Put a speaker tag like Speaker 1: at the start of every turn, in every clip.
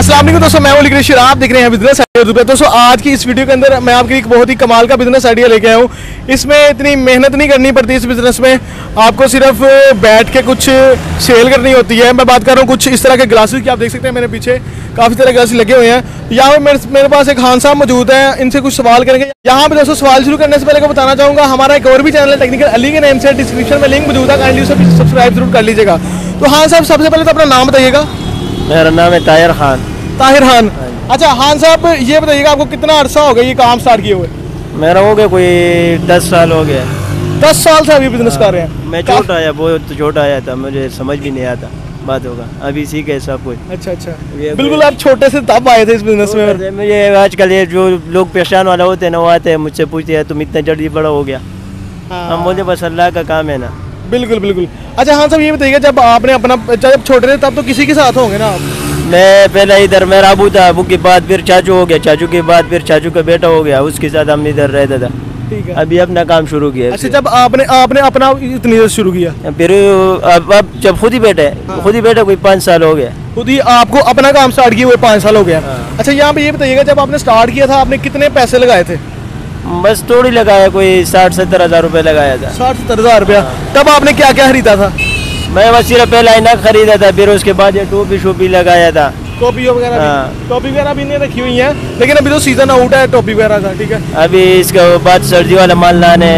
Speaker 1: अस्सलाम वालेकुम दोस्तों, मैं ओली कृष्ण, आप देख रहे हैं बिजनेस आइडिया। दोस्तों आज की इस वीडियो के अंदर मैं आपके एक बहुत ही कमाल का बिजनेस आइडिया लेके आया हूँ। इसमें इतनी मेहनत नहीं करनी पड़ती इस बिजनेस में, आपको सिर्फ बैठ के कुछ सेल करनी होती है। मैं बात कर रहा हूँ कुछ इस तरह के ग्लासेस की, आप देख सकते हैं मेरे पीछे काफ़ी तरह के ग्लासेस लगे हुए हैं। यहाँ पर मेरे पास एक खान साहब मौजूद हैं, इनसे कुछ सवाल करेंगे। यहाँ पे दोस्तों सवाल शुरू करने से पहले को बताना चाहूँगा, हमारा एक और भी चैनल है टेक्निकल अली के नेम से, डिस्क्रिप्शन में लिंक मौजूद है, काइंडली उसे सब्सक्राइब जरूर कर लीजिएगा। तो हाँ साहब, सबसे पहले तो अपना नाम बताइएगा।
Speaker 2: मेरा नाम है ताहिर खान।
Speaker 1: ताहिर खान, अच्छा खान साहब ये बताइएगा आपको कितना अरसा हो गया ये काम स्टार्ट किए हुए?
Speaker 2: मेरा हो गया कोई 10 साल हो गया।
Speaker 1: 10 साल से अभी बिजनेस कर रहे हैं?
Speaker 2: मैं छोटा आया, बहुत छोटा आया था, मुझे समझ भी नहीं आता बात होगा, अभी सीखे सब कुछ।
Speaker 1: अच्छा अच्छा, बिल्कुल आप छोटे से तब आए थे इस बिजनेस में?
Speaker 2: मुझे आजकल ये जो लोग पहचान वाला होते हैं ना, वो आते हैं मुझसे पूछते हैं तुम इतना जल्दी बड़ा हो गया। हम बोलते बस अल्लाह का काम है ना।
Speaker 1: बिल्कुल बिल्कुल। अच्छा हाँ साहब ये बताइएगा, जब आपने अपना जब छोटे थे तब तो किसी के साथ होंगे ना आप?
Speaker 2: मैं पहले इधर मेरा अबू था, अबू के बाद फिर चाचू हो गया, चाचू के बाद फिर चाचू का बेटा हो गया, उसके साथ हम इधर रहता था।
Speaker 1: ठीक है,
Speaker 2: अभी अपना काम शुरू किया।
Speaker 1: अच्छा, जब आपने अपना इतनी देर शुरू किया
Speaker 2: फिर अब जब खुद ही बैठे खुद ही बैठे कोई 5 साल हो गया।
Speaker 1: खुद ही आपको अपना काम स्टार्ट किए हुए 5 साल हो गया? अच्छा यहाँ पे ये बताइएगा, जब आपने स्टार्ट किया था आपने कितने पैसे लगाए थे?
Speaker 2: बस थोड़ी लगाया, कोई 60-70 हज़ार रुपये लगाया था।
Speaker 1: 60-70 हज़ार रुपया। तब आपने क्या क्या खरीदा था?
Speaker 2: मैं बस सिर्फ पहला इनक खरीदा था, फिर उसके बाद ये टोपी लगाया था।
Speaker 1: टोपी वगैरह भी नहीं रखी हुई है, लेकिन अभी तो सीजन आउट है टोपी वगैरह का। ठीक है,
Speaker 2: अभी इसके बाद सर्दी वाला माल लाने।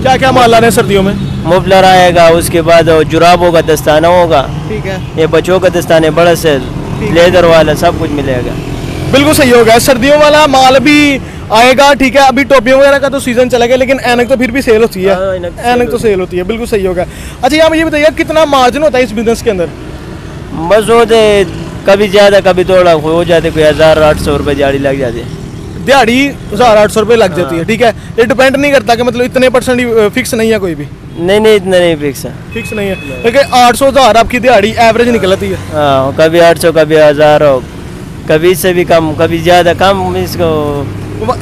Speaker 1: क्या क्या माल लाने सर्दियों में?
Speaker 2: मुफलर आएगा, उसके बाद जुराब होगा, दस्ताना होगा।
Speaker 1: ठीक है,
Speaker 2: ये बच्चों का दस्ताने बड़ा से लेदर वाला सब कुछ मिलेगा।
Speaker 1: बिल्कुल सही होगा, सर्दियों वाला माल भी आएगा। ठीक है, अभी टोपियों वगैरह का तो सीजन चला गया, लेकिन ऐनक तो फिर भी सेल होती है। ऐनक तो सेल होती है, बिल्कुल सही होगा। अच्छा यहाँ ये बताइए कितना मार्जिन होता है इस बिजनेस के अंदर?
Speaker 2: बस होते कभी ज़्यादा कभी थोड़ा हो जाते, कोई 1800 रुपये दिहाड़ी लग जाती है।
Speaker 1: दिहाड़ी 1800 रुपये लग जाती है। ठीक है, ये डिपेंड नहीं करता कि मतलब इतने % फिक्स नहीं है कोई भी?
Speaker 2: नहीं इतना नहीं फिक्स
Speaker 1: नहीं है, लेकिन 800-1000 आपकी दिहाड़ी एवरेज निकलती है।
Speaker 2: हाँ, कभी 800 कभी 1000 हो, कभी इससे भी कम कभी ज़्यादा कम। इसको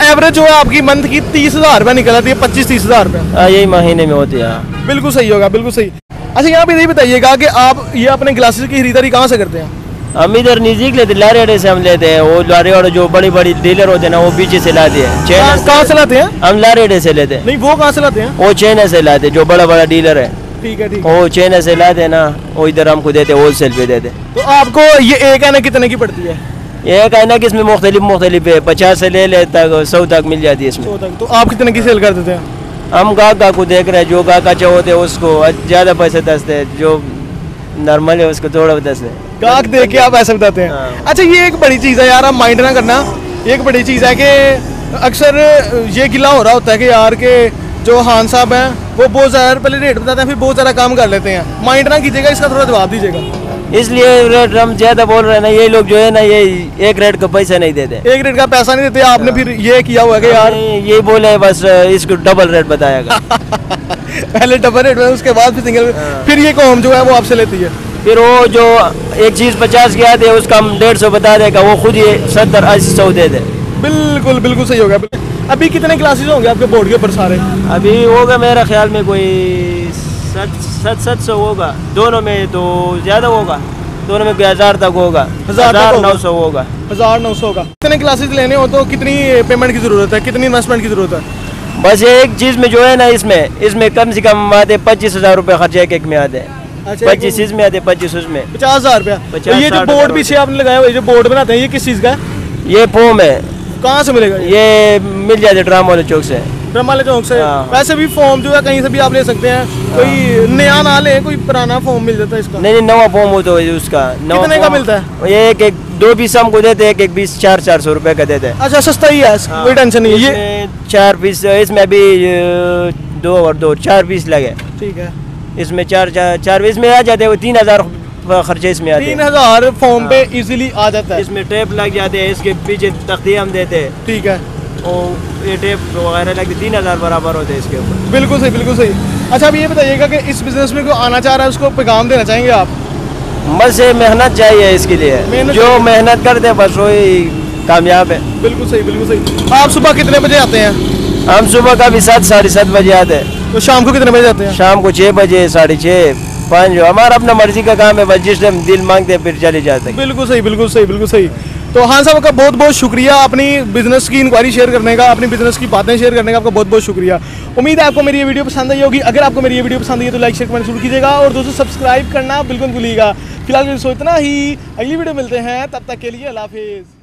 Speaker 1: एवरेज जो है आपकी मंथ की 30,000 रुपये निकल आती है, 25-30,000 रुपये।
Speaker 2: हाँ, यही महीने में होती है।
Speaker 1: बिल्कुल सही होगा, बिल्कुल सही। अच्छा यहाँ पे ये बताइएगा कि आप ये अपने ग्लासेस की खरीदारी कहाँ से करते हैं?
Speaker 2: हम इधर नज़दीक लेते, लारे अड्डे से हम लेते हैं। वो लारे अड्डे जो बड़ी बड़ी डीलर होते हैं ना, वो पीछे से लाते हैं।
Speaker 1: कहाँ से लाते हैं?
Speaker 2: हम लारे अड्डे से लेते हैं।
Speaker 1: नहीं, वो कहाँ से लाते हैं?
Speaker 2: वो चाइना से लाते हैं, जो बड़ा बड़ा डीलर है।
Speaker 1: ठीक है, ठीक
Speaker 2: है, वो चाइना से लाते हैं ना, वो इधर हमको देते, होलसेल पे देते।
Speaker 1: तो आपको ये एक ऐनक कितने की पड़ती है?
Speaker 2: एक ऐनक इसमें मुख्तलिफ है, 50 से ले ले तक 100 तक मिल जाती है इसमें।
Speaker 1: 100 तक। तो आप कितने की सेल कर देते हैं?
Speaker 2: हम गाहक को देख रहे हैं, जो गाहक अच्छा होते हैं उसको ज़्यादा पैसे दसते हैं, जो नॉर्मल है उसको थोड़ा दसते हैं।
Speaker 1: गाहक देख के आप ऐसे बताते हैं?
Speaker 2: हाँ।
Speaker 1: अच्छा ये एक बड़ी चीज़ है यार, आप माइंड ना करना, एक बड़ी चीज़ है कि अक्सर ये गिला हो रहा होता है कि यार के जो खान साहब हैं वो बहुत ज़्यादा पहले रेट बताते हैं, फिर बहुत ज़्यादा काम कर लेते हैं। माइंड ना कीजिएगा, इसका थोड़ा जवाब दीजिएगा।
Speaker 2: इसलिए रेट हम ज़्यादा बोल रहे हैं ना, ये लोग जो है ना, ये एक रेट का पैसा नहीं देते।
Speaker 1: एक रेट का पैसा नहीं देते आपने? फिर ये किया हुआ है कि यार
Speaker 2: ये बोले बस इसको डबल रेट बताएगा।
Speaker 1: पहले डबल रेट में, उसके बाद फिर सिंगल। फिर ये कौम जो है वो आपसे लेती है?
Speaker 2: फिर वो जो एक चीज़ 50 की आती है उसका हम 150 बता देगा, वो खुद ही 70-80 दे दे।
Speaker 1: बिल्कुल बिल्कुल सही होगा। अभी कितने क्लासेस होंगे आपके बोर्ड के ऊपर सारे?
Speaker 2: अभी होगा मेरा ख्याल में कोई 700 होगा, दोनों में तो ज़्यादा होगा, दोनों में कोई 1000 तक होगा, 1900 होगा।
Speaker 1: 1900 होगा। कितने क्लासेस लेने हो तो कितनी पेमेंट की ज़रूरत है, कितनी इन्वेस्टमेंट की ज़रूरत है?
Speaker 2: बस ये एक चीज़ में जो है ना, इसमें कम से कम आते 25,000 रुपये खर्चे एक में आते हैं।
Speaker 1: अच्छा,
Speaker 2: 25 इसमें आते, 25 उसमें,
Speaker 1: 50,000 रुपया। तो ये जो बोर्ड पीछे आपने लगाया हुआ, ये जो बोर्ड बनाते हैं, ये किस चीज़ का है?
Speaker 2: ये फोम है।
Speaker 1: कहाँ से मिलेगा
Speaker 2: ये मिल जाते ड्राम वाले चौक से।
Speaker 1: ड्राम वाले चौक से? वैसे भी फॉर्म जो है कहीं से भी आप ले सकते हैं, कोई नया ना ले, कोई पुराना फॉर्म मिल जाता है इसका?
Speaker 2: नहीं नवा फॉर्म हो तो उसका
Speaker 1: कितने का मिलता है?
Speaker 2: ये एक 2 पीस हमको देते हैं, एक पीस 400 रुपये का देते हैं।
Speaker 1: अच्छा सस्ता ही है, कोई टेंशन नहीं है।
Speaker 2: ये 4 पीस, इसमें अभी 2 और 2 4 पीस लगे।
Speaker 1: ठीक है,
Speaker 2: इसमें 4 इसमें आ जाते हैं, 3000 खर्चे इसमें आते हैं।
Speaker 1: 3000 फॉर्म पे इजीली आ जाता है।
Speaker 2: इसमें टेप लग जाते हैं, इसके पीछे तख्ती हम देते हैं।
Speaker 1: ठीक है,
Speaker 2: और ये टेप वगैरह लगते 3000 बराबर होते हैं इसके ऊपर।
Speaker 1: बिल्कुल सही, बिल्कुल सही। अच्छा अब ये बताइएगा कि इस बिजनेस में कोई आना चाह रहा है उसको पैगाम देना चाहेंगे आप?
Speaker 2: बस ये मेहनत चाहिए इसके लिए, जो मेहनत करते हैं बस वही कामयाब है।
Speaker 1: बिल्कुल सही, बिल्कुल सही। आप सुबह कितने बजे आते हैं?
Speaker 2: हम सुबह का भी 7-7:30 बजे आते हैं।
Speaker 1: तो शाम को कितने बजे आते हैं?
Speaker 2: शाम को 6 बजे, 6:30, 5। हमारा अपना मर्जी का काम है, बस जिस टाइम दिल मांगते हैं फिर चले जाते हैं।
Speaker 1: बिल्कुल सही, बिल्कुल सही, बिल्कुल सही। तो हाँ साहब का बहुत बहुत शुक्रिया अपनी बिजनेस की इंक्वायरी शेयर करने का, अपनी बिजनेस की बातें शेयर करने का आपका बहुत बहुत शुक्रिया। उम्मीद है आपको मेरी ये वीडियो पसंद आई होगी। अगर आपको मेरी ये वीडियो पसंद आई है तो लाइक शेयर कमेंट जरूर कीजिएगा और दोस्तों सब्सक्राइब करना बिल्कुल भूलिएगा। फिलहाल इतना ही, अगली वीडियो मिलते हैं, तब तक के लिए अल्लाह हाफिज़।